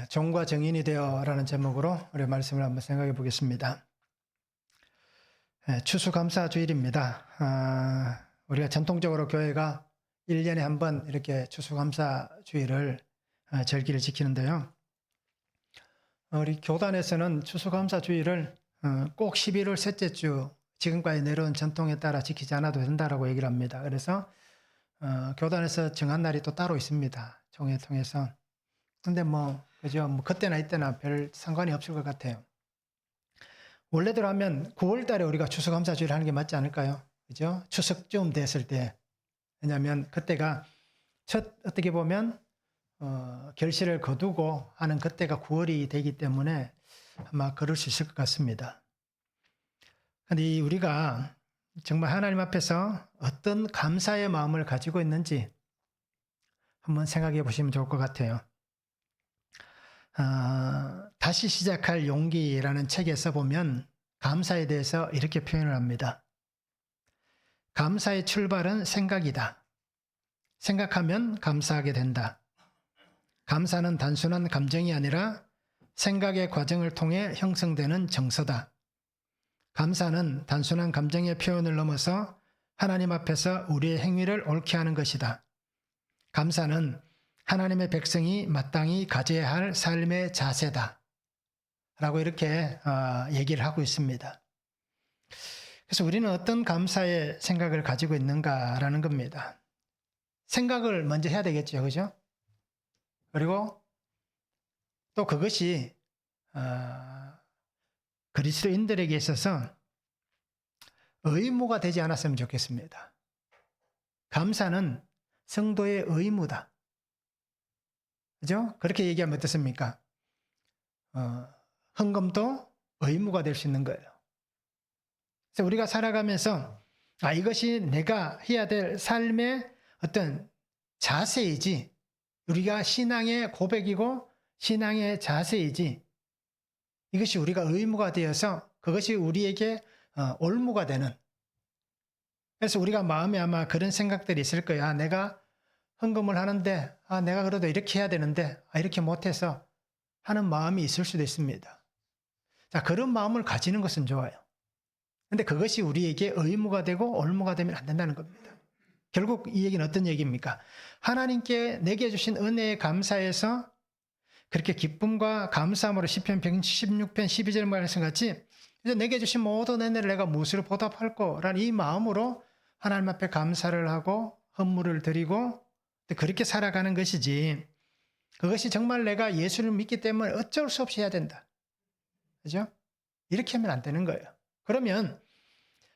종과 정인이 되어라는 제목으로 우리 말씀을 한번 생각해 보겠습니다. 추수감사주일입니다. 우리가 전통적으로 교회가 1년에 한 번 이렇게 추수감사주일을 절기를 지키는데요. 우리 교단에서는 추수감사주일을 꼭 11월 셋째 주 지금까지 내려온 전통에 따라 지키지 않아도 된다라고 얘기를 합니다. 그래서 교단에서 정한 날이 또 따로 있습니다. 총회 통해서. 근데 그죠? 그때나 이때나 별 상관이 없을 것 같아요. 원래대로 하면 9월 달에 우리가 추수감사주일 하는 게 맞지 않을까요? 그죠? 추석쯤 됐을 때. 왜냐하면 그때가 어떻게 보면, 결실을 거두고 하는 그때가 9월이 되기 때문에 아마 그럴 수 있을 것 같습니다. 근데 우리가 정말 하나님 앞에서 어떤 감사의 마음을 가지고 있는지 한번 생각해 보시면 좋을 것 같아요. 다시 시작할 용기라는 책에서 보면 감사에 대해서 이렇게 표현을 합니다. 감사의 출발은 생각이다. 생각하면 감사하게 된다. 감사는 단순한 감정이 아니라 생각의 과정을 통해 형성되는 정서다. 감사는 단순한 감정의 표현을 넘어서 하나님 앞에서 우리의 행위를 옳게 하는 것이다. 감사는 하나님의 백성이 마땅히 가져야 할 삶의 자세다. 라고 이렇게 얘기를 하고 있습니다. 그래서 우리는 어떤 감사의 생각을 가지고 있는가라는 겁니다. 생각을 먼저 해야 되겠죠. 그죠? 그리고 또 그것이 그리스도인들에게 있어서 의무가 되지 않았으면 좋겠습니다. 감사는 성도의 의무다. 그죠? 그렇게 얘기하면 어떻습니까? 헌금도 의무가 될 수 있는 거예요. 그래서 우리가 살아가면서 이것이 내가 해야 될 삶의 어떤 자세이지, 우리가 신앙의 고백이고 신앙의 자세이지, 이것이 우리가 의무가 되어서 그것이 우리에게 올무가 되는. 그래서 우리가 마음에 아마 그런 생각들이 있을 거야. 내가 헌금을 하는데 내가 그래도 이렇게 해야 되는데 이렇게 못해서 하는 마음이 있을 수도 있습니다. 자, 그런 마음을 가지는 것은 좋아요. 근데 그것이 우리에게 의무가 되고 올무가 되면 안 된다는 겁니다. 결국 이 얘기는 어떤 얘기입니까? 하나님께 내게 주신 은혜에 감사해서 그렇게 기쁨과 감사함으로 시편 116편 12절 말씀같이 이제 내게 주신 모든 은혜를 내가 무엇으로 보답할 거라는 이 마음으로 하나님 앞에 감사를 하고 헌물을 드리고 그렇게 살아가는 것이지, 그것이 정말 내가 예수를 믿기 때문에 어쩔 수 없이 해야 된다. 그죠? 이렇게 하면 안 되는 거예요. 그러면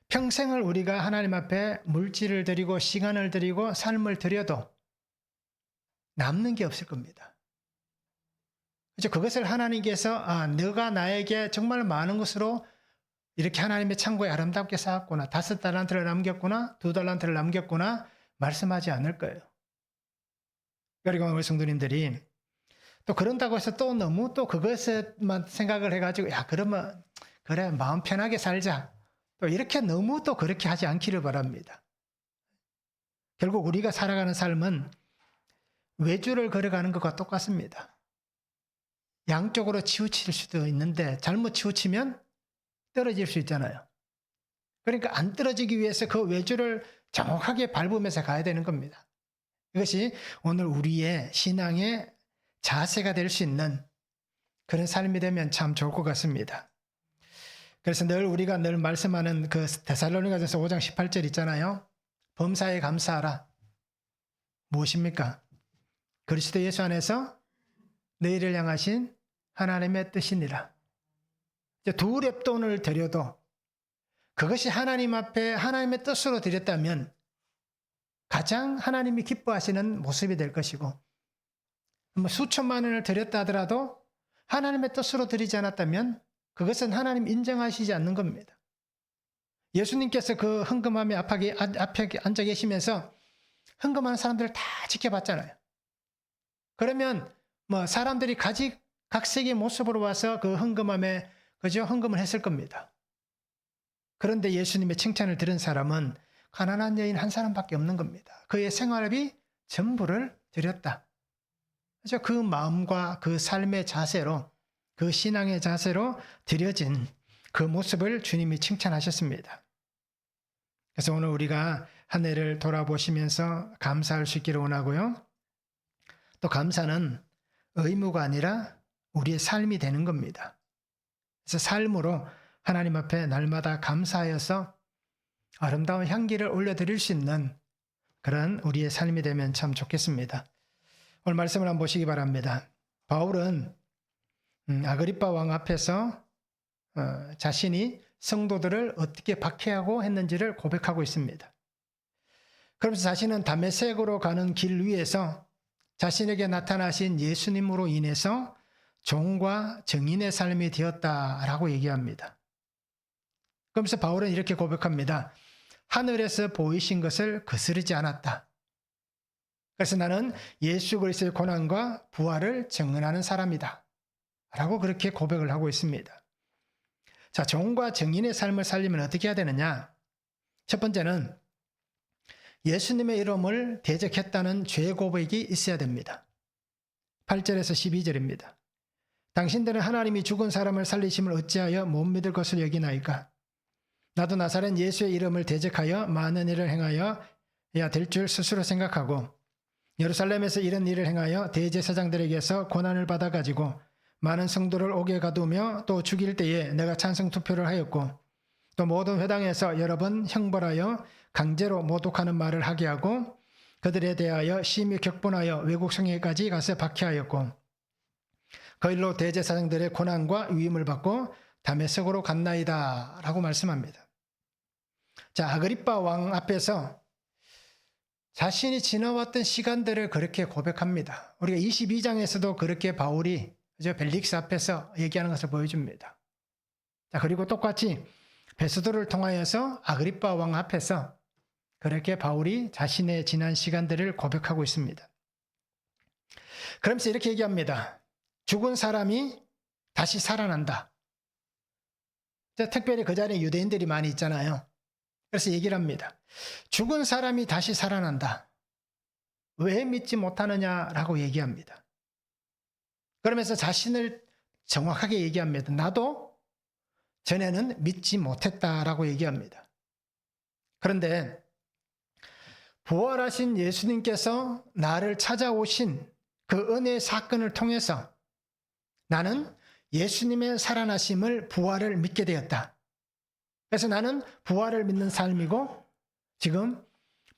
평생을 우리가 하나님 앞에 물질을 드리고 시간을 드리고 삶을 드려도 남는 게 없을 겁니다. 그죠? 그것을 하나님께서 너가 나에게 정말 많은 것으로 이렇게 하나님의 창고에 아름답게 쌓았구나, 5달란트를 남겼구나, 2달란트를 남겼구나 말씀하지 않을 거예요. 그리고 우리 성도님들이 또 그런다고 해서 또 너무 또 그것에만 생각을 해가지고 그러면 그래 마음 편하게 살자, 또 이렇게 너무 또 그렇게 하지 않기를 바랍니다. 결국 우리가 살아가는 삶은 외주를 걸어가는 것과 똑같습니다. 양쪽으로 치우칠 수도 있는데 잘못 치우치면 떨어질 수 있잖아요. 그러니까 안 떨어지기 위해서 그 외주를 정확하게 밟으면서 가야 되는 겁니다. 이것이 오늘 우리의 신앙의 자세가 될 수 있는 그런 삶이 되면 참 좋을 것 같습니다. 그래서 우리가 늘 말씀하는 그 데살로니가전서 5장 18절 있잖아요. 범사에 감사하라. 무엇입니까? 그리스도 예수 안에서 너희를 향하신 하나님의 뜻이니라. 두 렙돈을 드려도 그것이 하나님 앞에 하나님의 뜻으로 드렸다면 가장 하나님이 기뻐하시는 모습이 될 것이고, 수천만 원을 드렸다 하더라도 하나님의 뜻으로 드리지 않았다면 그것은 하나님 인정하시지 않는 겁니다. 예수님께서 그 헌금함에 앞에 앉아 계시면서 헌금하는 사람들을 다 지켜봤잖아요. 그러면 사람들이 각색의 모습으로 와서 그 헌금함에 그저 헌금을 했을 겁니다. 그런데 예수님의 칭찬을 들은 사람은 가난한 여인 한 사람밖에 없는 겁니다. 그의 생활비 전부를 드렸다. 그래서 그 마음과 그 삶의 자세로, 그 신앙의 자세로 드려진 그 모습을 주님이 칭찬하셨습니다. 그래서 오늘 우리가 한 해를 돌아보시면서 감사할 수 있기를 원하고요. 또 감사는 의무가 아니라 우리의 삶이 되는 겁니다. 그래서 삶으로 하나님 앞에 날마다 감사하여서 아름다운 향기를 올려드릴 수 있는 그런 우리의 삶이 되면 참 좋겠습니다. 오늘 말씀을 한번 보시기 바랍니다. 바울은 아그리빠 왕 앞에서 자신이 성도들을 어떻게 박해하고 했는지를 고백하고 있습니다. 그러면서 자신은 다메섹으로 가는 길 위에서 자신에게 나타나신 예수님으로 인해서 종과 증인의 삶이 되었다라고 얘기합니다. 그러면서 바울은 이렇게 고백합니다. 하늘에서 보이신 것을 거스르지 않았다. 그래서 나는 예수 그리스도의 고난과 부활을 증언하는 사람이다. 라고 그렇게 고백을 하고 있습니다. 자, 종과 증인의 삶을 살려면 어떻게 해야 되느냐? 첫 번째는 예수님의 이름을 대적했다는 죄 고백이 있어야 됩니다. 8절에서 12절입니다. 당신들은 하나님이 죽은 사람을 살리심을 어찌하여 못 믿을 것을 여기나이까? 나도 나사렛 예수의 이름을 대적하여 많은 일을 행하여 야 될 줄 스스로 생각하고 예루살렘에서 이런 일을 행하여 대제사장들에게서 고난을 받아가지고 많은 성도를 옥에 가두며 또 죽일 때에 내가 찬성 투표를 하였고 또 모든 회당에서 여러 번 형벌하여 강제로 모독하는 말을 하게 하고 그들에 대하여 심히 격분하여 외국 성에까지 가서 박해하였고 그 일로 대제사장들의 고난과 위임을 받고 다메섹으로 갔나이다 라고 말씀합니다. 자, 아그리빠 왕 앞에서 자신이 지나왔던 시간들을 그렇게 고백합니다. 우리가 22장에서도 그렇게 바울이 벨릭스 앞에서 얘기하는 것을 보여줍니다. 자, 그리고 똑같이 베스도를 통하여서 아그리빠 왕 앞에서 그렇게 바울이 자신의 지난 시간들을 고백하고 있습니다. 그러면서 이렇게 얘기합니다. 죽은 사람이 다시 살아난다. 특별히 그 자리에 유대인들이 많이 있잖아요. 그래서 얘기를 합니다. 죽은 사람이 다시 살아난다. 왜 믿지 못하느냐라고 얘기합니다. 그러면서 자신을 정확하게 얘기합니다. 나도 전에는 믿지 못했다라고 얘기합니다. 그런데 부활하신 예수님께서 나를 찾아오신 그 은혜의 사건을 통해서 나는 예수님의 살아나심을 부활을 믿게 되었다. 그래서 나는 부활을 믿는 삶이고 지금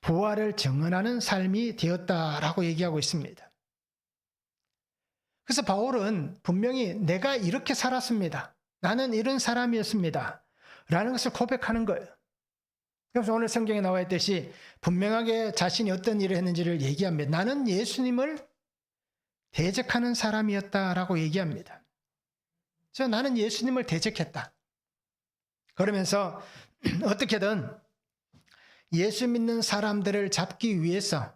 부활을 증언하는 삶이 되었다라고 얘기하고 있습니다. 그래서 바울은 분명히 내가 이렇게 살았습니다. 나는 이런 사람이었습니다. 라는 것을 고백하는 거예요. 그래서 오늘 성경에 나와 있듯이 분명하게 자신이 어떤 일을 했는지를 얘기합니다. 나는 예수님을 대적하는 사람이었다라고 얘기합니다. 그래서 나는 예수님을 대적했다. 그러면서 어떻게든 예수 믿는 사람들을 잡기 위해서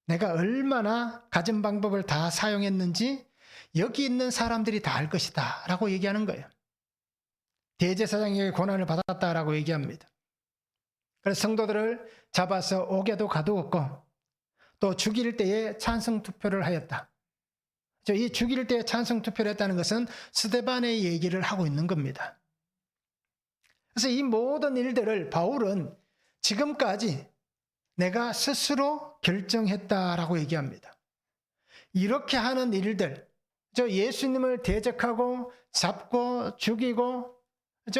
내가 얼마나 가진 방법을 다 사용했는지 여기 있는 사람들이 다 알 것이다 라고 얘기하는 거예요. 대제사장에게 고난을 받았다라고 얘기합니다. 그래서 성도들을 잡아서 옥에도 가두었고 또 죽일 때에 찬성 투표를 하였다. 이 죽일 때에 찬성 투표를 했다는 것은 스데반의 얘기를 하고 있는 겁니다. 그래서 이 모든 일들을 바울은 지금까지 내가 스스로 결정했다라고 얘기합니다. 이렇게 하는 일들, 예수님을 대적하고 잡고 죽이고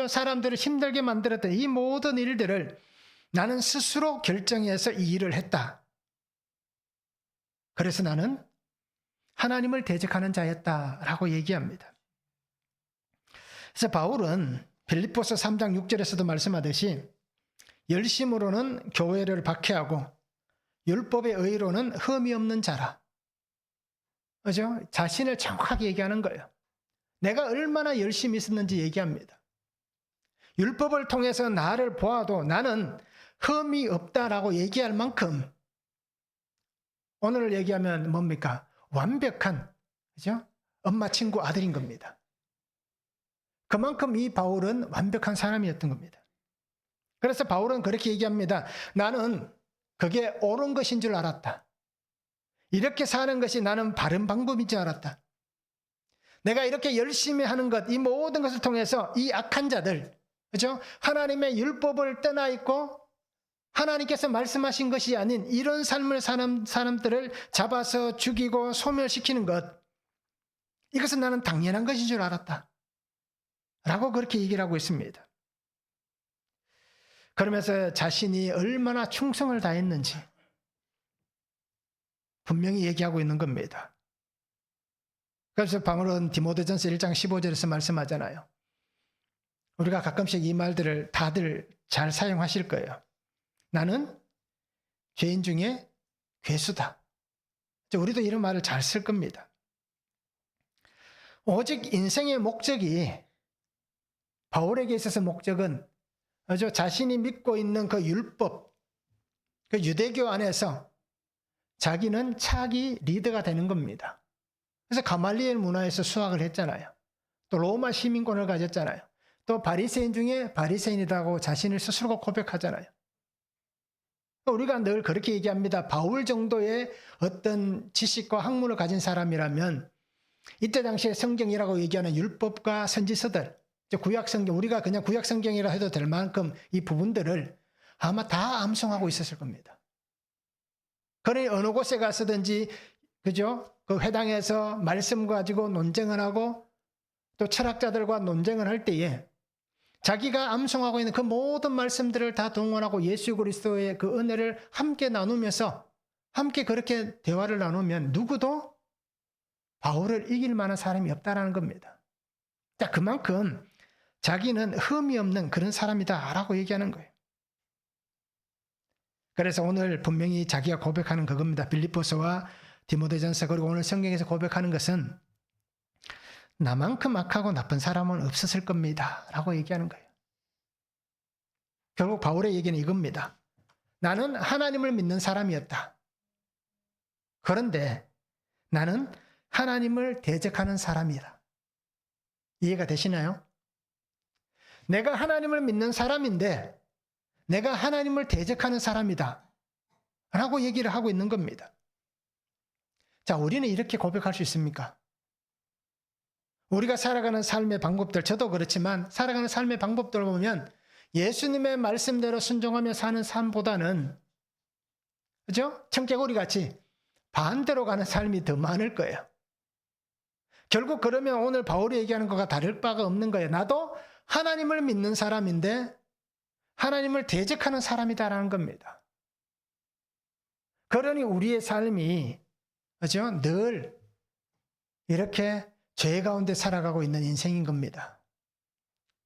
사람들을 힘들게 만들었던 이 모든 일들을 나는 스스로 결정해서 이 일을 했다. 그래서 나는 하나님을 대적하는 자였다라고 얘기합니다. 그래서 바울은 빌립보서 3장 6절에서도 말씀하듯이 열심으로는 교회를 박해하고 율법의 의로는 흠이 없는 자라. 그죠? 자신을 정확하게 얘기하는 거예요. 내가 얼마나 열심히 있었는지 얘기합니다. 율법을 통해서 나를 보아도 나는 흠이 없다라고 얘기할 만큼 오늘 얘기하면 뭡니까? 완벽한, 그죠? 엄마 친구 아들인 겁니다. 그만큼 이 바울은 완벽한 사람이었던 겁니다. 그래서 바울은 그렇게 얘기합니다. 나는 그게 옳은 것인 줄 알았다. 이렇게 사는 것이 나는 바른 방법인 줄 알았다. 내가 이렇게 열심히 하는 것, 이 모든 것을 통해서 이 악한 자들, 그죠? 하나님의 율법을 떠나 있고 하나님께서 말씀하신 것이 아닌 이런 삶을 사는 사람들을 잡아서 죽이고 소멸시키는 것, 이것은 나는 당연한 것인 줄 알았다. 라고 그렇게 얘기를 하고 있습니다. 그러면서 자신이 얼마나 충성을 다했는지 분명히 얘기하고 있는 겁니다. 그래서 바울은 디모데전서 1장 15절에서 말씀하잖아요. 우리가 가끔씩 이 말들을 다들 잘 사용하실 거예요. 나는 죄인 중에 괴수다. 우리도 이런 말을 잘 쓸 겁니다. 오직 인생의 목적이, 바울에게 있어서 목적은 자신이 믿고 있는 그 율법, 그 유대교 안에서 자기는 차기 리더가 되는 겁니다. 그래서 가말리엘 문화에서 수학을 했잖아요. 또 로마 시민권을 가졌잖아요. 또 바리새인 중에 바리새인이라고 자신을 스스로 고백하잖아요. 우리가 늘 그렇게 얘기합니다. 바울 정도의 어떤 지식과 학문을 가진 사람이라면 이때 당시에 성경이라고 얘기하는 율법과 선지서들, 구약성경, 우리가 그냥 구약성경이라 해도 될 만큼 이 부분들을 아마 다 암송하고 있었을 겁니다. 그러니 어느 곳에 가서든지, 그죠? 그 회당에서 말씀 가지고 논쟁을 하고 또 철학자들과 논쟁을 할 때에 자기가 암송하고 있는 그 모든 말씀들을 다 동원하고 예수 그리스도의 그 은혜를 함께 나누면서 함께 그렇게 대화를 나누면 누구도 바울을 이길 만한 사람이 없다라는 겁니다. 자, 그만큼 자기는 흠이 없는 그런 사람이다라고 얘기하는 거예요. 그래서 오늘 분명히 자기가 고백하는 그겁니다. 빌립보서와 디모데전서 그리고 오늘 성경에서 고백하는 것은 나만큼 악하고 나쁜 사람은 없었을 겁니다 라고 얘기하는 거예요. 결국 바울의 얘기는 이겁니다. 나는 하나님을 믿는 사람이었다. 그런데 나는 하나님을 대적하는 사람이다. 이해가 되시나요? 내가 하나님을 믿는 사람인데 내가 하나님을 대적하는 사람이다 라고 얘기를 하고 있는 겁니다. 자, 우리는 이렇게 고백할 수 있습니까? 우리가 살아가는 삶의 방법들, 저도 그렇지만 살아가는 삶의 방법들을 보면 예수님의 말씀대로 순종하며 사는 삶보다는, 그죠? 청개구리 같이 반대로 가는 삶이 더 많을 거예요. 결국 그러면 오늘 바울이 얘기하는 것과 다를 바가 없는 거예요. 나도 하나님을 믿는 사람인데 하나님을 대적하는 사람이다라는 겁니다. 그러니 우리의 삶이, 그죠? 늘 이렇게 죄 가운데 살아가고 있는 인생인 겁니다.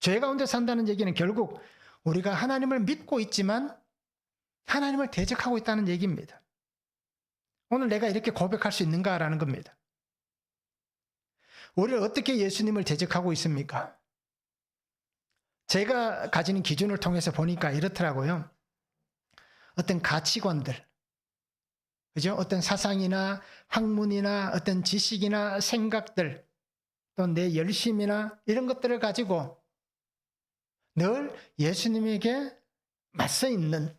죄 가운데 산다는 얘기는 결국 우리가 하나님을 믿고 있지만 하나님을 대적하고 있다는 얘기입니다. 오늘 내가 이렇게 고백할 수 있는가라는 겁니다. 우리는 어떻게 예수님을 대적하고 있습니까? 제가 가지는 기준을 통해서 보니까 이렇더라고요. 어떤 가치관들, 그죠? 어떤 사상이나 학문이나 어떤 지식이나 생각들, 또 내 열심이나 이런 것들을 가지고 늘 예수님에게 맞서 있는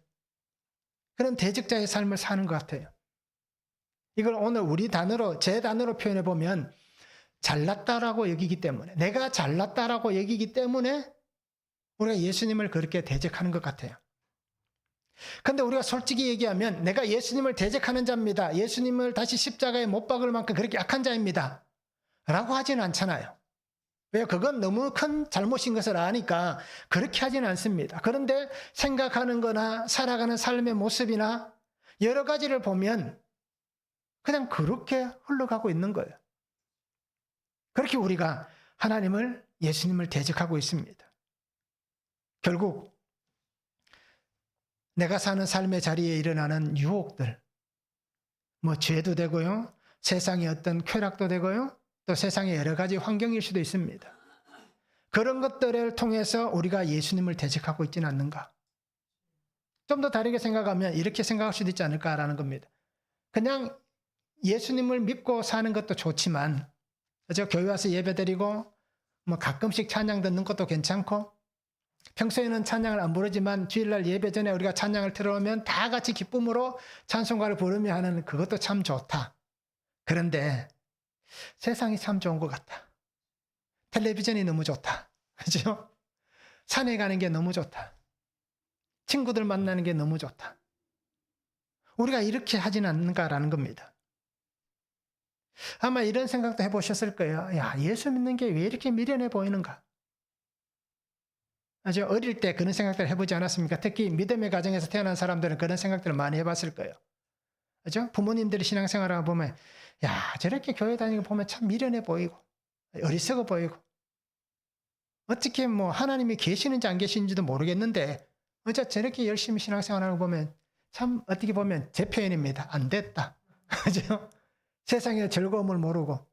그런 대적자의 삶을 사는 것 같아요. 이걸 오늘 우리 단어로, 제 단어로 표현해 보면 잘났다라고 여기기 때문에, 내가 잘났다라고 여기기 때문에 우리가 예수님을 그렇게 대적하는 것 같아요. 근데 우리가 솔직히 얘기하면 내가 예수님을 대적하는 자입니다. 예수님을 다시 십자가에 못 박을 만큼 그렇게 악한 자입니다. 라고 하지는 않잖아요. 왜? 그건 너무 큰 잘못인 것을 아니까 그렇게 하지는 않습니다. 그런데 생각하는 거나 살아가는 삶의 모습이나 여러 가지를 보면 그냥 그렇게 흘러가고 있는 거예요. 그렇게 우리가 하나님을, 예수님을 대적하고 있습니다. 결국 내가 사는 삶의 자리에 일어나는 유혹들, 죄도 되고요, 세상의 어떤 쾌락도 되고요, 또 세상의 여러 가지 환경일 수도 있습니다. 그런 것들을 통해서 우리가 예수님을 대적하고 있지는 않는가? 좀 더 다르게 생각하면 이렇게 생각할 수도 있지 않을까라는 겁니다. 그냥 예수님을 믿고 사는 것도 좋지만, 그죠? 교회 와서 예배드리고 가끔씩 찬양 듣는 것도 괜찮고, 평소에는 찬양을 안 부르지만 주일날 예배 전에 우리가 찬양을 틀어놓으면 다 같이 기쁨으로 찬송가를 부르며 하는 그것도 참 좋다. 그런데 세상이 참 좋은 것 같다. 텔레비전이 너무 좋다. 그죠? 산에 가는 게 너무 좋다. 친구들 만나는 게 너무 좋다. 우리가 이렇게 하진 않는가라는 겁니다. 아마 이런 생각도 해보셨을 거예요. 야, 예수 믿는 게 왜 이렇게 미련해 보이는가? 아주 어릴 때 그런 생각들을 해보지 않았습니까? 특히 믿음의 가정에서 태어난 사람들은 그런 생각들을 많이 해봤을 거예요. 그죠? 부모님들이 신앙생활을 보면, 야, 저렇게 교회 다니는 거 보면 참 미련해 보이고, 어리석어 보이고, 어떻게 뭐 하나님이 계시는지 안 계시는지도 모르겠는데, 어째 저렇게 열심히 신앙생활하는 거 보면, 참 어떻게 보면 제 표현입니다. 안 됐다. 그죠? 세상의 즐거움을 모르고,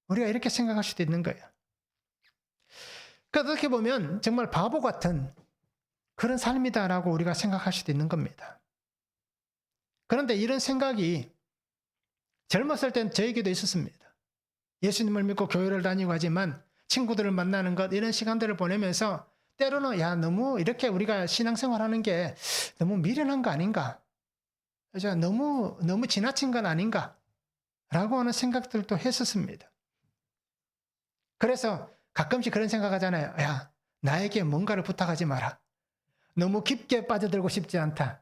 우리가 이렇게 생각할 수도 있는 거예요. 그러니까 어떻게 보면 정말 바보 같은 그런 삶이다라고 우리가 생각할 수도 있는 겁니다. 그런데 이런 생각이 젊었을 땐 저에게도 있었습니다. 예수님을 믿고 교회를 다니고 하지만 친구들을 만나는 것, 이런 시간들을 보내면서 때로는 야, 너무 이렇게 우리가 신앙생활하는 게 너무 미련한 거 아닌가? 너무 지나친 건 아닌가? 라고 하는 생각들도 했었습니다. 그래서 가끔씩 그런 생각하잖아요. 야, 나에게 뭔가를 부탁하지 마라. 너무 깊게 빠져들고 싶지 않다.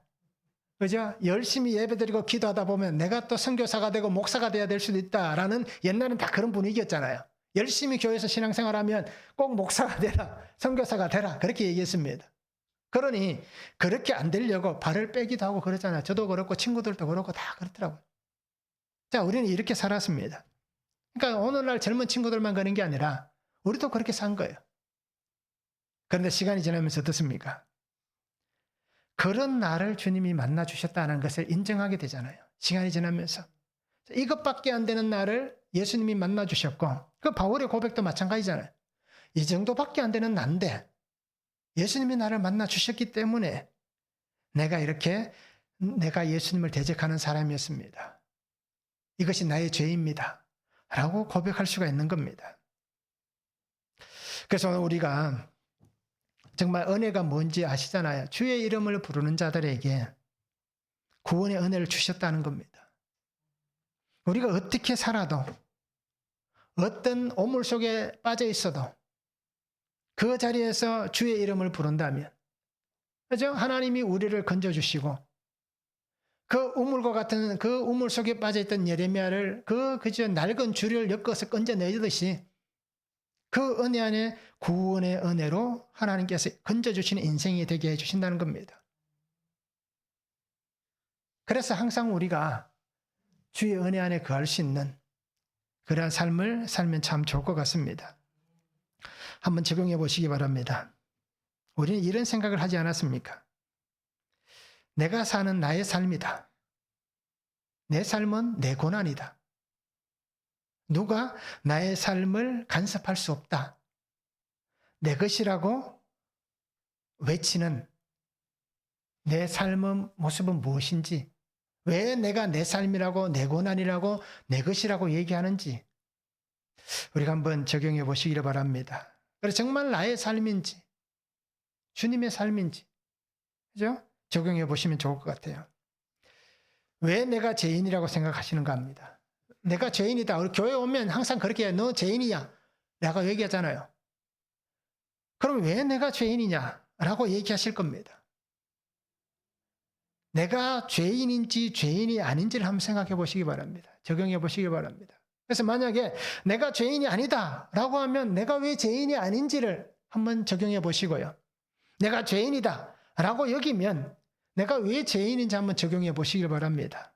그죠? 열심히 예배드리고 기도하다 보면 내가 또 선교사가 되고 목사가 돼야 될 수도 있다라는, 옛날엔 다 그런 분위기였잖아요. 열심히 교회에서 신앙생활하면 꼭 목사가 되라, 선교사가 되라, 그렇게 얘기했습니다. 그러니 그렇게 안 되려고 발을 빼기도 하고 그러잖아요. 저도 그렇고 친구들도 그렇고 다 그렇더라고요. 자, 우리는 이렇게 살았습니다. 그러니까 오늘날 젊은 친구들만 그런 게 아니라 우리도 그렇게 산 거예요. 그런데 시간이 지나면서 어떻습니까? 그런 나를 주님이 만나 주셨다는 것을 인정하게 되잖아요. 시간이 지나면서. 이것밖에 안 되는 나를 예수님이 만나 주셨고, 그 바울의 고백도 마찬가지잖아요. 이 정도밖에 안 되는 난데 예수님이 나를 만나 주셨기 때문에 내가 예수님을 대적하는 사람이었습니다. 이것이 나의 죄입니다. 라고 고백할 수가 있는 겁니다. 그래서 오늘 우리가 정말 은혜가 뭔지 아시잖아요. 주의 이름을 부르는 자들에게 구원의 은혜를 주셨다는 겁니다. 우리가 어떻게 살아도, 어떤 오물 속에 빠져 있어도 그 자리에서 주의 이름을 부른다면, 그죠? 하나님이 우리를 건져주시고, 그 우물과 같은 그 우물 속에 빠져있던 예레미야를 그저 낡은 줄을 엮어서 건져내듯이 그 은혜 안에 구원의 은혜로 하나님께서 건져주시는 인생이 되게 해주신다는 겁니다. 그래서 항상 우리가 주의 은혜 안에 거할 수 있는 그러한 삶을 살면 참 좋을 것 같습니다. 한번 적용해 보시기 바랍니다. 우리는 이런 생각을 하지 않았습니까? 내가 사는 나의 삶이다. 내 삶은 내 고난이다. 누가 나의 삶을 간섭할 수 없다. 내 것이라고 외치는 내 삶의 모습은 무엇인지, 왜 내가 내 삶이라고, 내 고난이라고, 내 것이라고 얘기하는지 우리가 한번 적용해 보시기를 바랍니다. 그래서 정말 나의 삶인지 주님의 삶인지, 그죠? 적용해 보시면 좋을 것 같아요. 왜 내가 죄인이라고 생각하시는가 합니다. 내가 죄인이다. 우리 교회 오면 항상 그렇게 너 죄인이야 라고 얘기하잖아요. 그럼 왜 내가 죄인이냐 라고 얘기하실 겁니다. 내가 죄인인지 죄인이 아닌지를 한번 생각해 보시기 바랍니다. 적용해 보시기 바랍니다. 그래서 만약에 내가 죄인이 아니다 라고 하면 내가 왜 죄인이 아닌지를 한번 적용해 보시고요. 내가 죄인이다 라고 여기면 내가 왜 죄인인지 한번 적용해 보시길 바랍니다.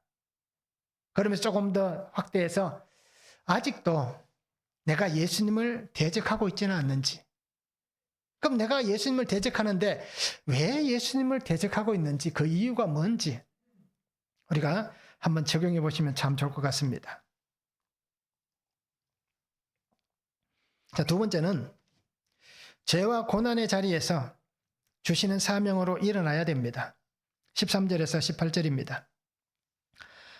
그러면서 조금 더 확대해서 아직도 내가 예수님을 대적하고 있지는 않는지, 그럼 내가 예수님을 대적하는데 왜 예수님을 대적하고 있는지, 그 이유가 뭔지 우리가 한번 적용해 보시면 참 좋을 것 같습니다. 자, 두 번째는 죄와 고난의 자리에서 주시는 사명으로 일어나야 됩니다. 13절에서 18절입니다.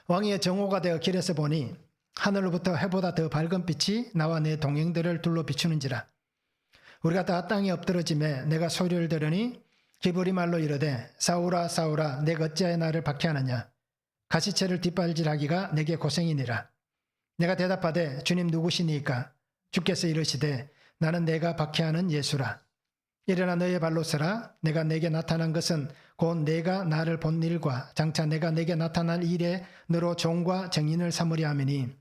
왕의 정오가 되어 길에서 보니 하늘로부터 해보다 더 밝은 빛이 나와 내 동행들을 둘러 비추는지라. 우리가 다 땅에 엎드러짐에 내가 소리를 들으니 기브리 말로 이르되 사울아 사울아 내가 어찌하여 나를 박해하느냐. 가시채를 뒷발질하기가 내게 고생이니라. 내가 대답하되 주님 누구시니까? 주께서 이르시되 나는 내가 박해하는 예수라. 일어나 너의 발로 서라. 내가 내게 나타난 것은 곧 내가 나를 본 일과 장차 내가 내게 나타날 일에 너로 종과 증인을 삼으려 함이니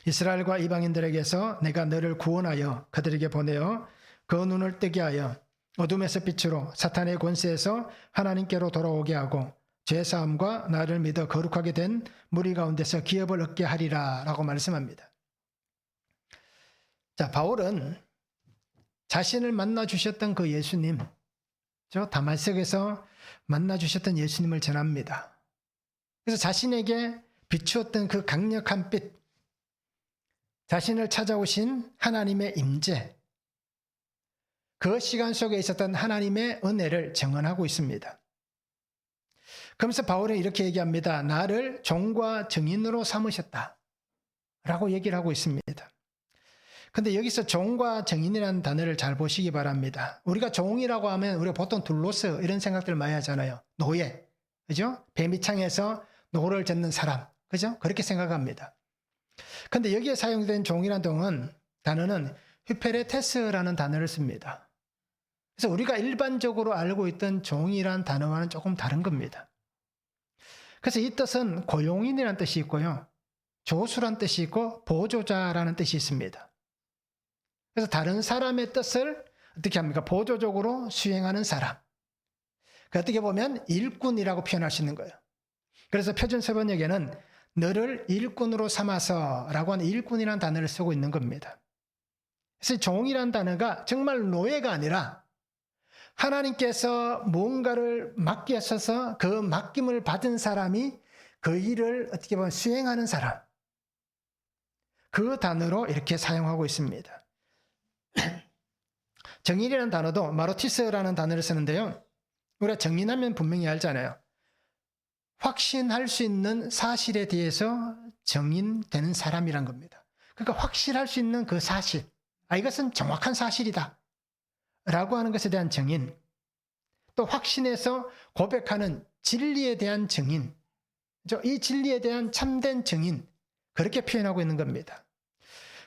이스라엘과 이방인들에게서 내가 너를 구원하여 그들에게 보내어 그 눈을 뜨게 하여 어둠에서 빛으로 사탄의 권세에서 하나님께로 돌아오게 하고 죄사함과 나를 믿어 거룩하게 된 무리 가운데서 기업을 얻게 하리라 라고 말씀합니다. 자, 바울은 자신을 만나 주셨던 그 예수님, 저 다마스크에서 만나 주셨던 예수님을 전합니다. 그래서 자신에게 비추었던 그 강력한 빛, 자신을 찾아오신 하나님의 임재, 그 시간 속에 있었던 하나님의 은혜를 증언하고 있습니다. 그러면서 바울은 이렇게 얘기합니다. 나를 종과 증인으로 삼으셨다 라고 얘기를 하고 있습니다. 근데 여기서 종과 증인이라는 단어를 잘 보시기 바랍니다. 우리가 종이라고 하면 우리가 보통 둘로스 이런 생각들 많이 하잖아요. 노예, 그죠? 뱀이창에서 노를 젓는 사람, 그죠? 그렇게 생각합니다. 근데 여기에 사용된 종이라는 단어는 휴페레테스라는 단어를 씁니다. 그래서 우리가 일반적으로 알고 있던 종이라는 단어와는 조금 다른 겁니다. 그래서 이 뜻은 고용인이라는 뜻이 있고요. 조수라는 뜻이 있고 보조자라는 뜻이 있습니다. 그래서 다른 사람의 뜻을 어떻게 합니까? 보조적으로 수행하는 사람. 어떻게 보면 일꾼이라고 표현할 수 있는 거예요. 그래서 표준세번역에는 너를 일꾼으로 삼아서 라고 하는 일꾼이라는 단어를 쓰고 있는 겁니다. 그래서 종이라는 단어가 정말 노예가 아니라 하나님께서 무언가를 맡기셔서 그 맡김을 받은 사람이 그 일을 어떻게 보면 수행하는 사람. 그 단어로 이렇게 사용하고 있습니다. 정인이라는 단어도 마로티스라는 단어를 쓰는데요. 우리가 정인하면 분명히 알잖아요. 확신할 수 있는 사실에 대해서 정인되는 사람이란 겁니다. 그러니까 확실할 수 있는 그 사실, 이것은 정확한 사실이다 라고 하는 것에 대한 정인, 또 확신해서 고백하는 진리에 대한 정인, 이 진리에 대한 참된 정인, 그렇게 표현하고 있는 겁니다.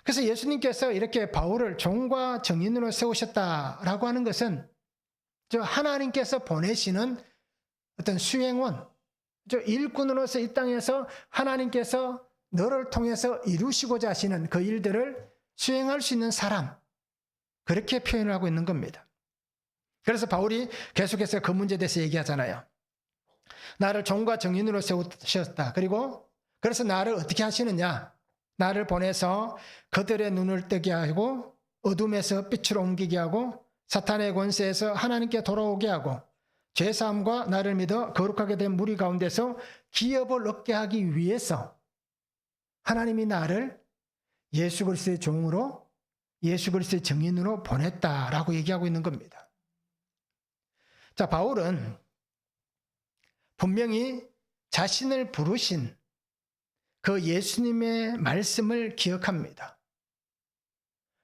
그래서 예수님께서 이렇게 바울을 종과 증인으로 세우셨다라고 하는 것은 하나님께서 보내시는 어떤 수행원, 일꾼으로서 이 땅에서 하나님께서 너를 통해서 이루시고자 하시는 그 일들을 수행할 수 있는 사람, 그렇게 표현을 하고 있는 겁니다. 그래서 바울이 계속해서 그 문제에 대해서 얘기하잖아요. 나를 종과 증인으로 세우셨다. 그리고 그래서 나를 어떻게 하시느냐? 나를 보내서 그들의 눈을 뜨게 하고 어둠에서 빛으로 옮기게 하고 사탄의 권세에서 하나님께 돌아오게 하고 죄사함과 나를 믿어 거룩하게 된 무리 가운데서 기업을 얻게 하기 위해서 하나님이 나를 예수 그리스도의 종으로 예수 그리스도의 증인으로 보냈다라고 얘기하고 있는 겁니다. 자, 바울은 분명히 자신을 부르신 그 예수님의 말씀을 기억합니다.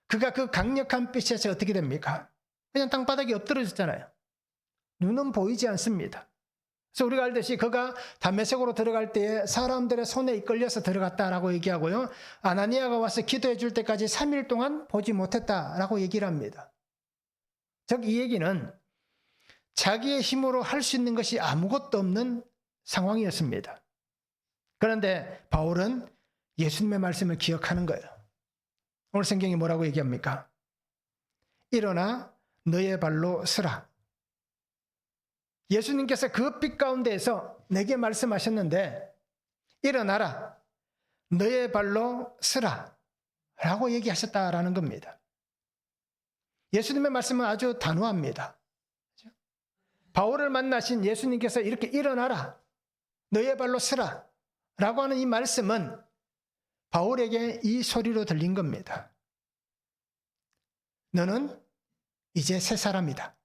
그가 그 강력한 빛에서 어떻게 됩니까? 그냥 땅바닥에 엎드러졌잖아요. 눈은 보이지 않습니다. 그래서 우리가 알듯이 그가 다메섹으로 들어갈 때에 사람들의 손에 이끌려서 들어갔다라고 얘기하고요. 아나니아가 와서 기도해 줄 때까지 3일 동안 보지 못했다라고 얘기를 합니다. 즉 이 얘기는 자기의 힘으로 할 수 있는 것이 아무것도 없는 상황이었습니다. 그런데 바울은 예수님의 말씀을 기억하는 거예요. 오늘 성경이 뭐라고 얘기합니까? 일어나 너의 발로 서라. 예수님께서 그 빛 가운데에서 내게 말씀하셨는데 일어나라. 너의 발로 서라. 라고 얘기하셨다라는 겁니다. 예수님의 말씀은 아주 단호합니다. 바울을 만나신 예수님께서 이렇게 일어나라. 너의 발로 서라. 라고 하는 이 말씀은 바울에게 이 소리로 들린 겁니다. 너는 이제 새 사람이다.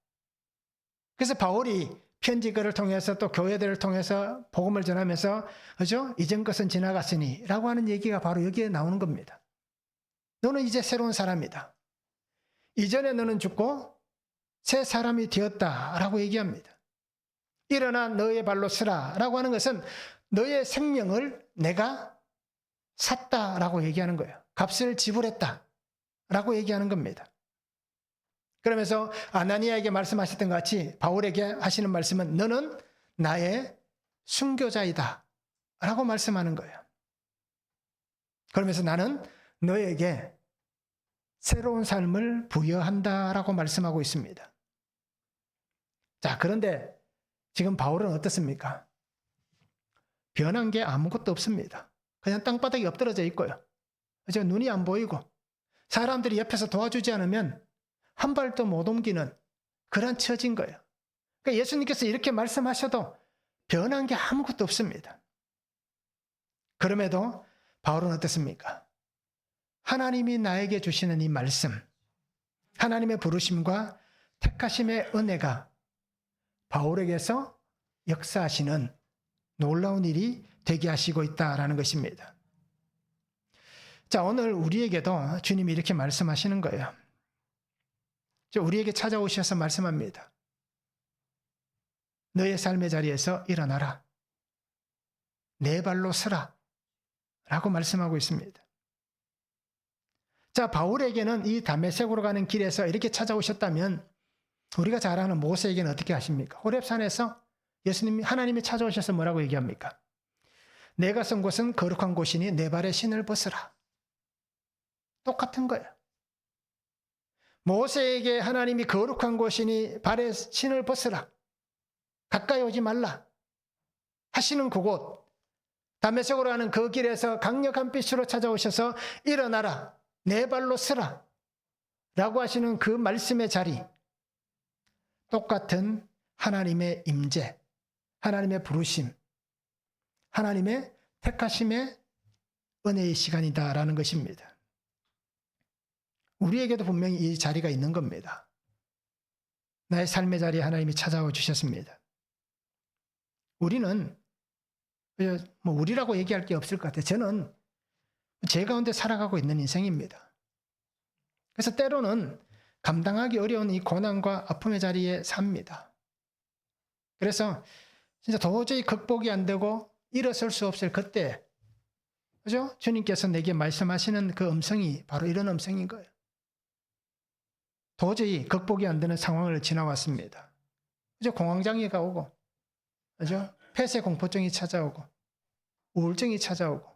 그래서 바울이 편지글을 통해서 또 교회들을 통해서 복음을 전하면서 그죠? 이전 것은 지나갔으니 라고 하는 얘기가 바로 여기에 나오는 겁니다. 너는 이제 새로운 사람이다. 이전에 너는 죽고 새 사람이 되었다라고 얘기합니다. 일어나 너의 발로 서라 라고 하는 것은 너의 생명을 내가 샀다라고 얘기하는 거예요. 값을 지불했다라고 얘기하는 겁니다. 그러면서 아나니아에게 말씀하셨던 것 같이 바울에게 하시는 말씀은 너는 나의 순교자이다 라고 말씀하는 거예요. 그러면서 나는 너에게 새로운 삶을 부여한다라고 말씀하고 있습니다. 자, 그런데 지금 바울은 어떻습니까? 변한 게 아무것도 없습니다. 그냥 땅바닥에 엎드러져 있고요. 그죠? 눈이 안 보이고 사람들이 옆에서 도와주지 않으면 한 발도 못 옮기는 그런 처진 거예요. 그러니까 예수님께서 이렇게 말씀하셔도 변한 게 아무것도 없습니다. 그럼에도 바울은 어떻습니까? 하나님이 나에게 주시는 이 말씀, 하나님의 부르심과 택하심의 은혜가 바울에게서 역사하시는 놀라운 일이 되게 하시고 있다라는 것입니다. 자, 오늘 우리에게도 주님이 이렇게 말씀하시는 거예요. 우리에게 찾아오셔서 말씀합니다. 너의 삶의 자리에서 일어나라. 내 발로 서라. 라고 말씀하고 있습니다. 자, 바울에게는 이 다메섹으로 가는 길에서 이렇게 찾아오셨다면 우리가 잘 아는 모세에게는 어떻게 하십니까? 호렙산에서 하나님이 찾아오셔서 뭐라고 얘기합니까? 내가 선 곳은 거룩한 곳이니 내 발에 신을 벗으라. 똑같은 거예요. 모세에게 하나님이 거룩한 곳이니 발에 신을 벗으라. 가까이 오지 말라. 하시는 그곳, 다메섹으로 가는 그 길에서 강력한 빛으로 찾아오셔서 일어나라. 내 발로 서라. 라고 하시는 그 말씀의 자리. 똑같은 하나님의 임재, 하나님의 부르심, 하나님의 택하심의 은혜의 시간이다라는 것입니다. 우리에게도 분명히 이 자리가 있는 겁니다. 나의 삶의 자리에 하나님이 찾아와 주셨습니다. 우리는 우리라고 얘기할 게 없을 것 같아요. 저는 제 가운데 살아가고 있는 인생입니다. 그래서 때로는 감당하기 어려운 이 고난과 아픔의 자리에 삽니다. 그래서 진짜 도저히 극복이 안 되고 일어설 수 없을 그때, 그죠? 주님께서 내게 말씀하시는 그 음성이 바로 이런 음성인 거예요. 도저히 극복이 안 되는 상황을 지나왔습니다. 그죠? 공황장애가 오고, 그죠? 폐쇄 공포증이 찾아오고, 우울증이 찾아오고,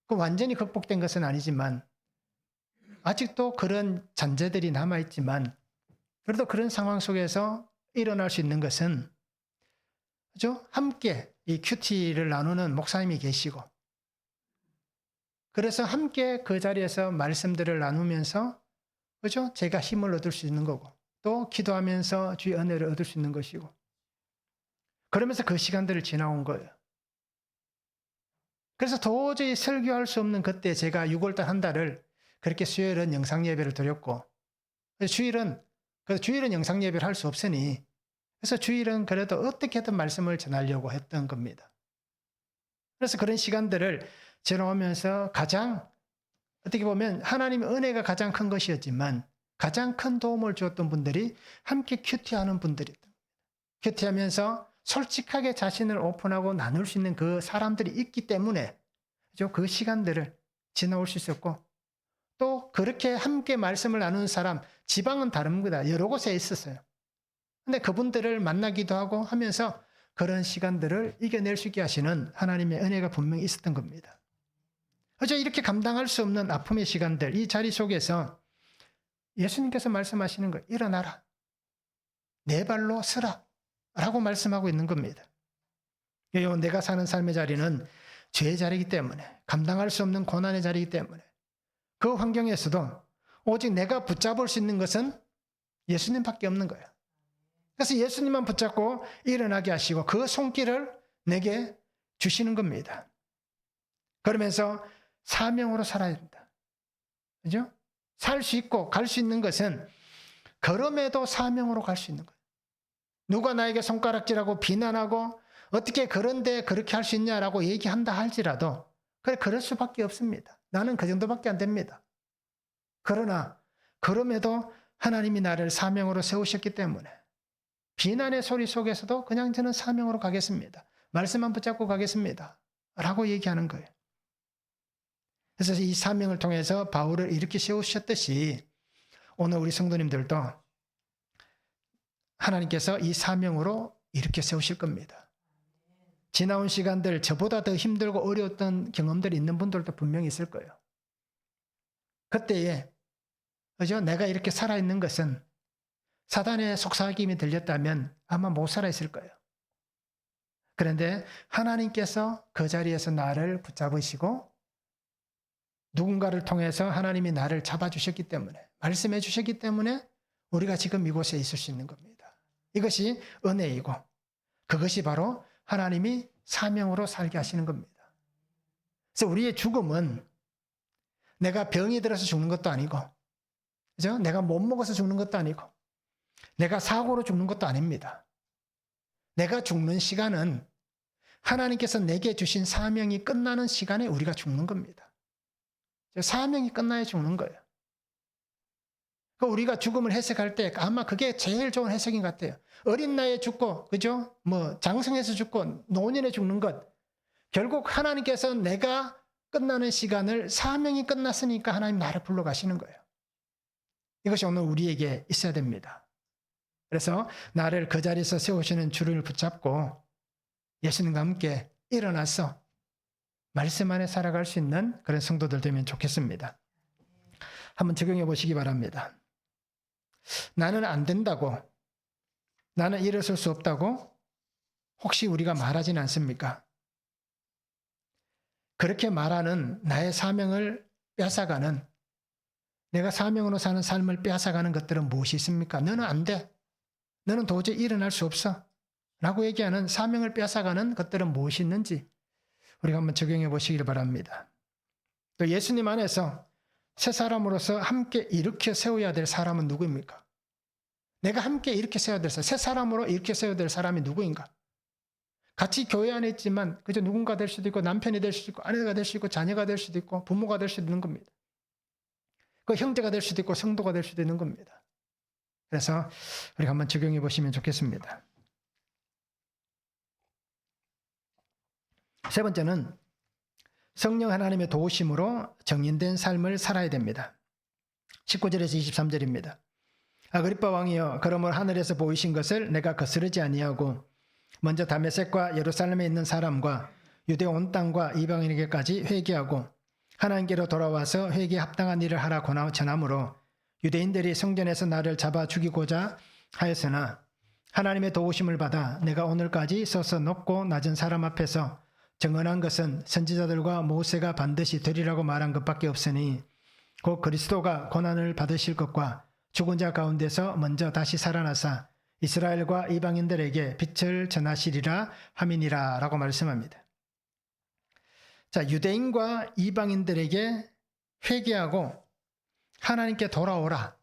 그 완전히 극복된 것은 아니지만, 아직도 그런 잔재들이 남아있지만, 그래도 그런 상황 속에서 일어날 수 있는 것은, 그죠? 함께 이 큐티를 나누는 목사님이 계시고, 그래서 함께 그 자리에서 말씀들을 나누면서, 그죠? 제가 힘을 얻을 수 있는 거고, 또 기도하면서 주의 은혜를 얻을 수 있는 것이고, 그러면서 그 시간들을 지나온 거예요. 그래서 도저히 설교할 수 없는 그때 제가 6월달 한 달을 그렇게 수요일은 영상 예배를 드렸고, 주일은 영상 예배를 할 수 없으니, 그래서 주일은 그래도 어떻게든 말씀을 전하려고 했던 겁니다. 그래서 그런 시간들을 지나오면서 가장 어떻게 보면 하나님의 은혜가 가장 큰 것이었지만 가장 큰 도움을 주었던 분들이 함께 큐티하는 분들이다. 큐티하면서 솔직하게 자신을 오픈하고 나눌 수 있는 그 사람들이 있기 때문에 그 시간들을 지나올 수 있었고, 또 그렇게 함께 말씀을 나누는 사람, 지방은 다릅니다. 여러 곳에 있었어요. 근데 그분들을 만나기도 하고 하면서 그런 시간들을 이겨낼 수 있게 하시는 하나님의 은혜가 분명히 있었던 겁니다. 어제 이렇게 감당할 수 없는 아픔의 시간들, 이 자리 속에서 예수님께서 말씀하시는 거예요. 일어나라. 내 발로 서라. 라고 말씀하고 있는 겁니다. 내가 사는 삶의 자리는 죄의 자리이기 때문에, 감당할 수 없는 고난의 자리이기 때문에, 그 환경에서도 오직 내가 붙잡을 수 있는 것은 예수님밖에 없는 거예요. 그래서 예수님만 붙잡고 일어나게 하시고 그 손길을 내게 주시는 겁니다. 그러면서 사명으로 살아야 된다. 그죠? 살 수 있고 갈 수 있는 것은 걸음에도 사명으로 갈 수 있는 거예요. 누가 나에게 손가락질하고 비난하고 어떻게 그런데 그렇게 할 수 있냐라고 얘기한다 할지라도 그럴 수밖에 없습니다. 나는 그 정도밖에 안 됩니다. 그러나 그럼에도 하나님이 나를 사명으로 세우셨기 때문에 비난의 소리 속에서도 그냥 저는 사명으로 가겠습니다. 말씀만 붙잡고 가겠습니다. 라고 얘기하는 거예요. 그래서 이 사명을 통해서 바울을 이렇게 세우셨듯이 오늘 우리 성도님들도 하나님께서 이 사명으로 이렇게 세우실 겁니다. 지나온 시간들 저보다 더 힘들고 어려웠던 경험들이 있는 분들도 분명히 있을 거예요. 그때에 그죠? 내가 이렇게 살아있는 것은 사단의 속삭임이 들렸다면 아마 못 살아있을 거예요. 그런데 하나님께서 그 자리에서 나를 붙잡으시고 누군가를 통해서 하나님이 나를 잡아주셨기 때문에 말씀해 주셨기 때문에 우리가 지금 이곳에 있을 수 있는 겁니다. 이것이 은혜이고 그것이 바로 하나님이 사명으로 살게 하시는 겁니다. 그래서 우리의 죽음은 내가 병이 들어서 죽는 것도 아니고 그죠? 내가 못 먹어서 죽는 것도 아니고 내가 사고로 죽는 것도 아닙니다. 내가 죽는 시간은 하나님께서 내게 주신 사명이 끝나는 시간에 우리가 죽는 겁니다. 사명이 끝나야 죽는 거예요. 우리가 죽음을 해석할 때 아마 그게 제일 좋은 해석인 것 같아요. 어린 나이에 죽고, 그죠? 장성해서 죽고, 노년에 죽는 것. 결국 하나님께서 내가 끝나는 시간을 사명이 끝났으니까 하나님 나를 불러가시는 거예요. 이것이 오늘 우리에게 있어야 됩니다. 그래서 나를 그 자리에서 세우시는 주를 붙잡고 예수님과 함께 일어나서 말씀 안에 살아갈 수 있는 그런 성도들 되면 좋겠습니다. 한번 적용해 보시기 바랍니다. 나는 안 된다고, 나는 일어설 수 없다고 혹시 우리가 말하지는 않습니까? 그렇게 말하는 나의 사명을 뺏어가는, 내가 사명으로 사는 삶을 뺏어가는 것들은 무엇이 있습니까? 너는 안 돼. 너는 도저히 일어날 수 없어. 라고 얘기하는 사명을 뺏어가는 것들은 무엇이 있는지 우리가 한번 적용해 보시길 바랍니다. 또 예수님 안에서 새 사람으로서 함께 일으켜 세워야 될 사람은 누구입니까? 내가 함께 일으켜 세워야 될 사람, 새 사람으로 일으켜 세워야 될 사람이 누구인가? 같이 교회 안에 있지만 그저 누군가 될 수도 있고 남편이 될 수도 있고 아내가 될 수도 있고 자녀가 될 수도 있고 부모가 될 수도 있는 겁니다. 그 형제가 될 수도 있고 성도가 될 수도 있는 겁니다. 그래서 우리가 한번 적용해 보시면 좋겠습니다. 세 번째는 성령 하나님의 도우심으로 정인된 삶을 살아야 됩니다. 19절에서 23절입니다. 아그리빠 왕이여, 그러므로 하늘에서 보이신 것을 내가 거스르지 아니하고 먼저 다메섹과 예루살렘에 있는 사람과 유대 온 땅과 이방인에게까지 회개하고 하나님께로 돌아와서 회개에 합당한 일을 하라 전하므로 유대인들이 성전에서 나를 잡아 죽이고자 하였으나 하나님의 도우심을 받아 내가 오늘까지 서서 높고 낮은 사람 앞에서 증언한 것은 선지자들과 모세가 반드시 되리라고 말한 것밖에 없으니 곧 그리스도가 고난을 받으실 것과 죽은 자 가운데서 먼저 다시 살아나사 이스라엘과 이방인들에게 빛을 전하시리라 함이니라 라고 말씀합니다. 자, 유대인과 이방인들에게 회개하고 하나님께 돌아오라.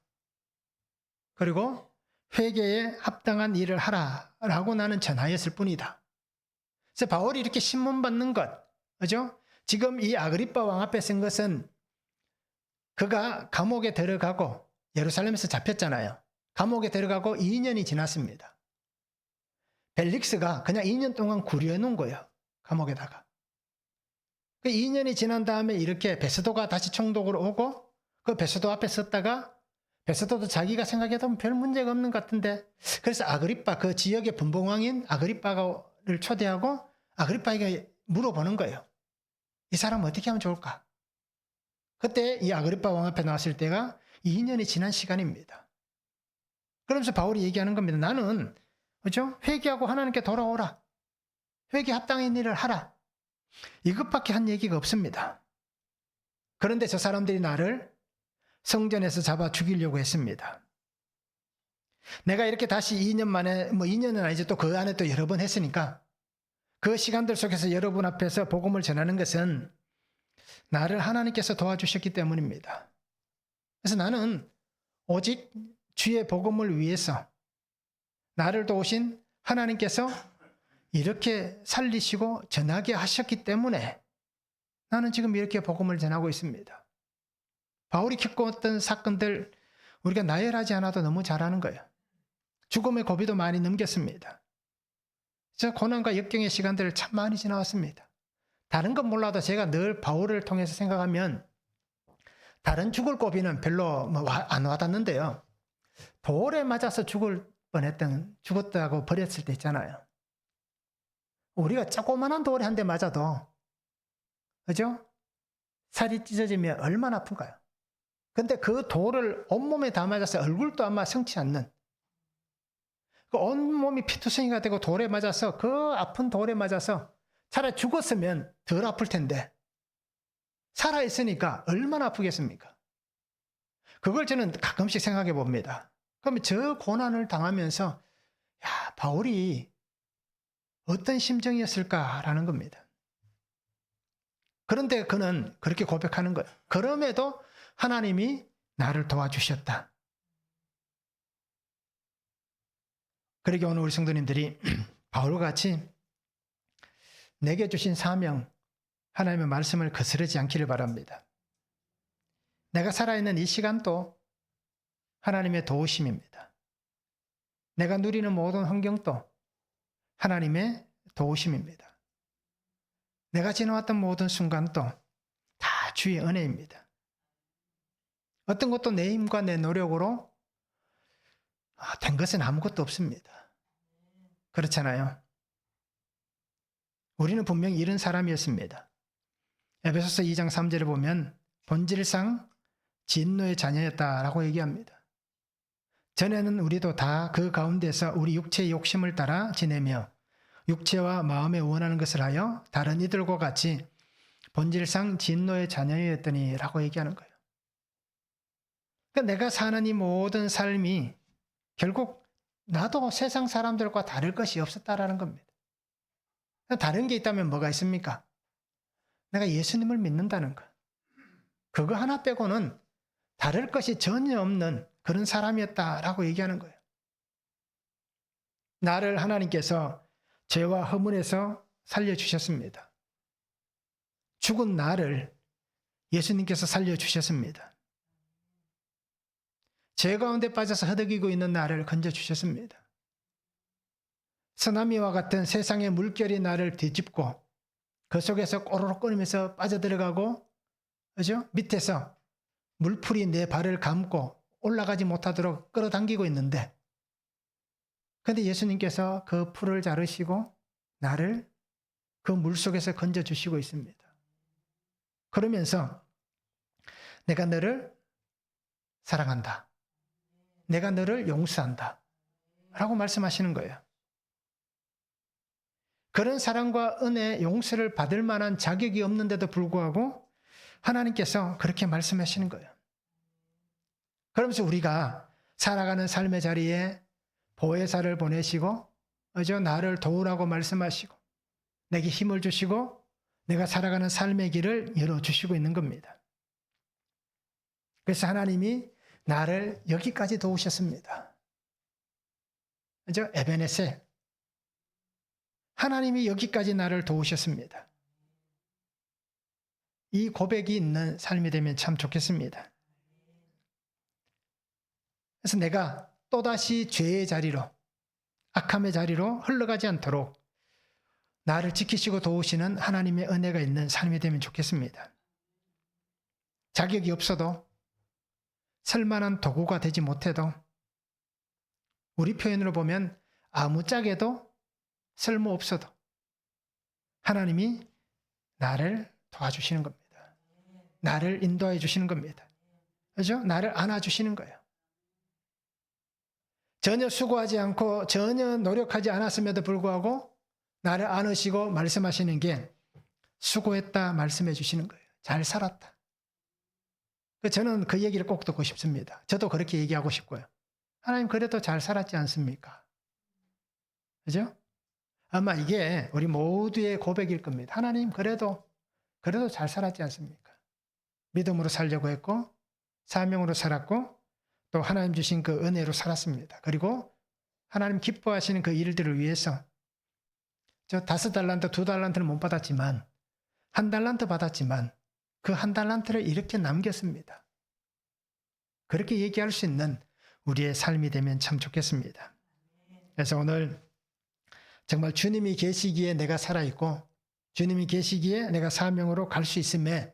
그리고 회개에 합당한 일을 하라 라고 나는 전하였을 뿐이다. 그래서 바울이 이렇게 신문받는 것, 그죠? 지금 이 아그리빠 왕 앞에 쓴 것은 그가 감옥에 들어가고 예루살렘에서 잡혔잖아요. 감옥에 들어가고 2년이 지났습니다. 벨릭스가 그냥 2년 동안 구류해 놓은 거예요. 감옥에다가. 그 2년이 지난 다음에 이렇게 베스도가 다시 총독으로 오고 그 베스도 앞에 섰다가 베스도도 자기가 생각해도 별 문제가 없는 것 같은데 그래서 아그리빠 그 지역의 분봉왕인 아그리빠를 초대하고 아그리빠에게 물어보는 거예요. 이 사람 어떻게 하면 좋을까? 그때 이 아그리빠 왕 앞에 나왔을 때가 2년이 지난 시간입니다. 그러면서 바울이 얘기하는 겁니다. 나는 그렇죠? 회개하고 하나님께 돌아오라. 회개 합당한 일을 하라. 이것밖에 한 얘기가 없습니다. 그런데 저 사람들이 나를 성전에서 잡아 죽이려고 했습니다. 내가 이렇게 다시 2년 만에 2년은 아니지 또 그 안에 또 여러 번 했으니까 그 시간들 속에서 여러분 앞에서 복음을 전하는 것은 나를 하나님께서 도와주셨기 때문입니다. 그래서 나는 오직 주의 복음을 위해서 나를 도우신 하나님께서 이렇게 살리시고 전하게 하셨기 때문에 나는 지금 이렇게 복음을 전하고 있습니다. 바울이 겪었던 사건들 우리가 나열하지 않아도 너무 잘 아는 거예요. 죽음의 고비도 많이 넘겼습니다. 저 고난과 역경의 시간들을 참 많이 지나왔습니다. 다른 건 몰라도 제가 늘 바울을 통해서 생각하면 다른 죽을 고비는 별로 안 와닿는데요. 돌에 맞아서 죽었다고 버렸을 때 있잖아요. 우리가 조그만한 돌에 한 대 맞아도, 그죠? 살이 찢어지면 얼마나 아픈가요? 근데 그 돌을 온몸에 다 맞아서 얼굴도 아마 성치 않는, 그 온몸이 피투성이가 되고 돌에 맞아서, 그 아픈 돌에 맞아서 차라리 죽었으면 덜 아플 텐데, 살아있으니까 얼마나 아프겠습니까? 그걸 저는 가끔씩 생각해 봅니다. 그러면 저 고난을 당하면서, 야, 바울이 어떤 심정이었을까라는 겁니다. 그런데 그는 그렇게 고백하는 거예요. 그럼에도 하나님이 나를 도와주셨다. 그러게 오늘 우리 성도님들이 바울과 같이 내게 주신 사명, 하나님의 말씀을 거스르지 않기를 바랍니다. 내가 살아있는 이 시간도 하나님의 도우심입니다. 내가 누리는 모든 환경도 하나님의 도우심입니다. 내가 지나왔던 모든 순간도 다 주의 은혜입니다. 어떤 것도 내 힘과 내 노력으로 된 것은 아무것도 없습니다. 그렇잖아요. 우리는 분명히 이런 사람이었습니다. 에베소서 2장 3절에 보면 본질상 진노의 자녀였다라고 얘기합니다. 전에는 우리도 다 그 가운데서 우리 육체의 욕심을 따라 지내며 육체와 마음에 원하는 것을 하여 다른 이들과 같이 본질상 진노의 자녀였더니 라고 얘기하는 거예요. 그러니까 내가 사는 이 모든 삶이 결국 나도 세상 사람들과 다를 것이 없었다라는 겁니다. 다른 게 있다면 뭐가 있습니까? 내가 예수님을 믿는다는 것. 그거 하나 빼고는 다를 것이 전혀 없는 그런 사람이었다라고 얘기하는 거예요. 나를 하나님께서 죄와 허물에서 살려주셨습니다. 죽은 나를 예수님께서 살려주셨습니다. 죄 가운데 빠져서 허덕이고 있는 나를 건져주셨습니다. 쓰나미와 같은 세상의 물결이 나를 뒤집고 그 속에서 꼬르륵거리면서 빠져들어가고, 그죠? 밑에서 물풀이 내 발을 감고 올라가지 못하도록 끌어당기고 있는데, 그런데 예수님께서 그 풀을 자르시고 나를 그 물 속에서 건져주시고 있습니다. 그러면서 내가 너를 사랑한다. 내가 너를 용서한다. 라고 말씀하시는 거예요. 그런 사랑과 은혜, 용서를 받을 만한 자격이 없는데도 불구하고 하나님께서 그렇게 말씀하시는 거예요. 그러면서 우리가 살아가는 삶의 자리에 보혜사를 보내시고, 나를 도우라고 말씀하시고, 내게 힘을 주시고, 내가 살아가는 삶의 길을 열어주시고 있는 겁니다. 그래서 하나님이 나를 여기까지 도우셨습니다. 에베네셀. 하나님이 여기까지 나를 도우셨습니다. 이 고백이 있는 삶이 되면 참 좋겠습니다. 그래서 내가 또다시 죄의 자리로, 악함의 자리로 흘러가지 않도록 나를 지키시고 도우시는 하나님의 은혜가 있는 삶이 되면 좋겠습니다. 자격이 없어도, 쓸만한 도구가 되지 못해도, 우리 표현으로 보면 아무짝에도 쓸모없어도 하나님이 나를 도와주시는 겁니다. 나를 인도해 주시는 겁니다. 그죠? 나를 안아주시는 거예요. 전혀 수고하지 않고 전혀 노력하지 않았음에도 불구하고 나를 안으시고 말씀하시는 게 수고했다 말씀해 주시는 거예요. 잘 살았다. 저는 그 얘기를 꼭 듣고 싶습니다. 저도 그렇게 얘기하고 싶고요. 하나님 그래도 잘 살았지 않습니까? 그죠? 아마 이게 우리 모두의 고백일 겁니다. 하나님 그래도 잘 살았지 않습니까? 믿음으로 살려고 했고 사명으로 살았고 또 하나님 주신 그 은혜로 살았습니다. 그리고 하나님 기뻐하시는 그 일들을 위해서 저 5달란트, 2달란트는 못 받았지만 1달란트 받았지만 그 1달란트를 이렇게 남겼습니다. 그렇게 얘기할 수 있는 우리의 삶이 되면 참 좋겠습니다. 그래서 오늘 정말 주님이 계시기에 내가 살아있고 주님이 계시기에 내가 사명으로 갈 수 있음에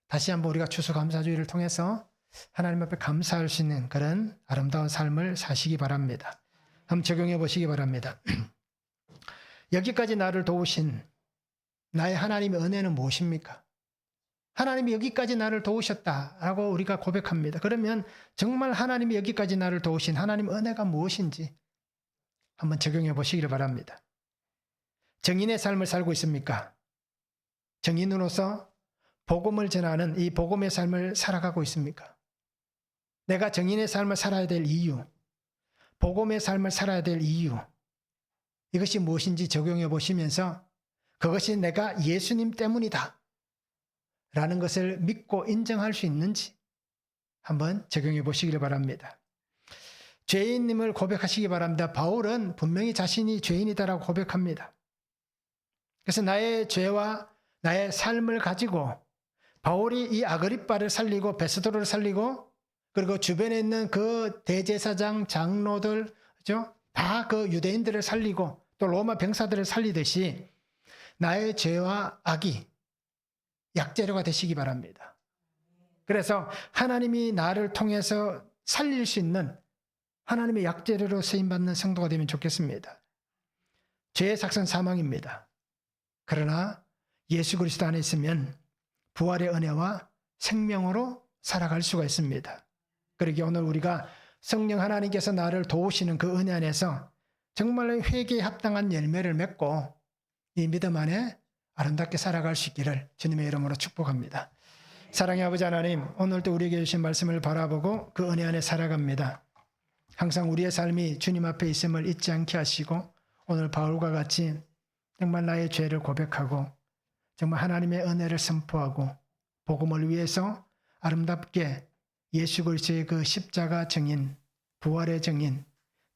다시 한번 우리가 추수감사주의를 통해서 하나님 앞에 감사할 수 있는 그런 아름다운 삶을 사시기 바랍니다. 한번 적용해 보시기 바랍니다. 여기까지 나를 도우신 나의 하나님의 은혜는 무엇입니까? 하나님이 여기까지 나를 도우셨다라고 우리가 고백합니다. 그러면 정말 하나님이 여기까지 나를 도우신 하나님의 은혜가 무엇인지 한번 적용해 보시기를 바랍니다. 정인의 삶을 살고 있습니까? 정인으로서 복음을 전하는 이 복음의 삶을 살아가고 있습니까? 내가 정인의 삶을 살아야 될 이유, 복음의 삶을 살아야 될 이유, 이것이 무엇인지 적용해 보시면서 그것이 내가 예수님 때문이다 라는 것을 믿고 인정할 수 있는지 한번 적용해 보시길 바랍니다. 죄인님을 고백하시기 바랍니다. 바울은 분명히 자신이 죄인이다라고 고백합니다. 그래서 나의 죄와 나의 삶을 가지고 바울이 이 아그리빠를 살리고 베스도로를 살리고 그리고 주변에 있는 그 대제사장 장로들 다 그 유대인들을 살리고 또 로마 병사들을 살리듯이 나의 죄와 악이 약재료가 되시기 바랍니다. 그래서 하나님이 나를 통해서 살릴 수 있는 하나님의 약재료로 쓰임받는 성도가 되면 좋겠습니다. 죄의 삭선 사망입니다. 그러나 예수 그리스도 안에 있으면 부활의 은혜와 생명으로 살아갈 수가 있습니다. 그러기에 오늘 우리가 성령 하나님께서 나를 도우시는 그 은혜 안에서 정말로 회개에 합당한 열매를 맺고 이 믿음 안에 아름답게 살아갈 수 있기를 주님의 이름으로 축복합니다. 사랑의 아버지 하나님, 오늘도 우리에게 주신 말씀을 바라보고 그 은혜 안에 살아갑니다. 항상 우리의 삶이 주님 앞에 있음을 잊지 않게 하시고 오늘 바울과 같이 정말 나의 죄를 고백하고 정말 하나님의 은혜를 선포하고 복음을 위해서 아름답게 예수 그리스도의 그 십자가 증인, 부활의 증인,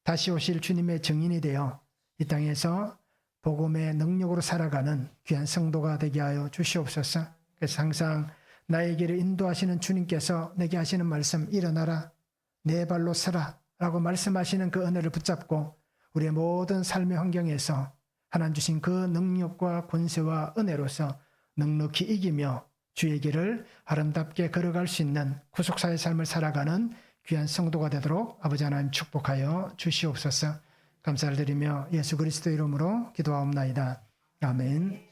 다시 오실 주님의 증인이 되어 이 땅에서 복음의 능력으로 살아가는 귀한 성도가 되게 하여 주시옵소서. 그래서 항상 나의 길을 인도하시는 주님께서 내게 하시는 말씀, 일어나라, 내 발로 서라 라고 말씀하시는 그 은혜를 붙잡고 우리의 모든 삶의 환경에서 하나님 주신 그 능력과 권세와 은혜로서 넉넉히 이기며 주의 길을 아름답게 걸어갈 수 있는 구속사의 삶을 살아가는 귀한 성도가 되도록 아버지 하나님 축복하여 주시옵소서. 감사를 드리며 예수 그리스도 이름으로 기도하옵나이다. 아멘.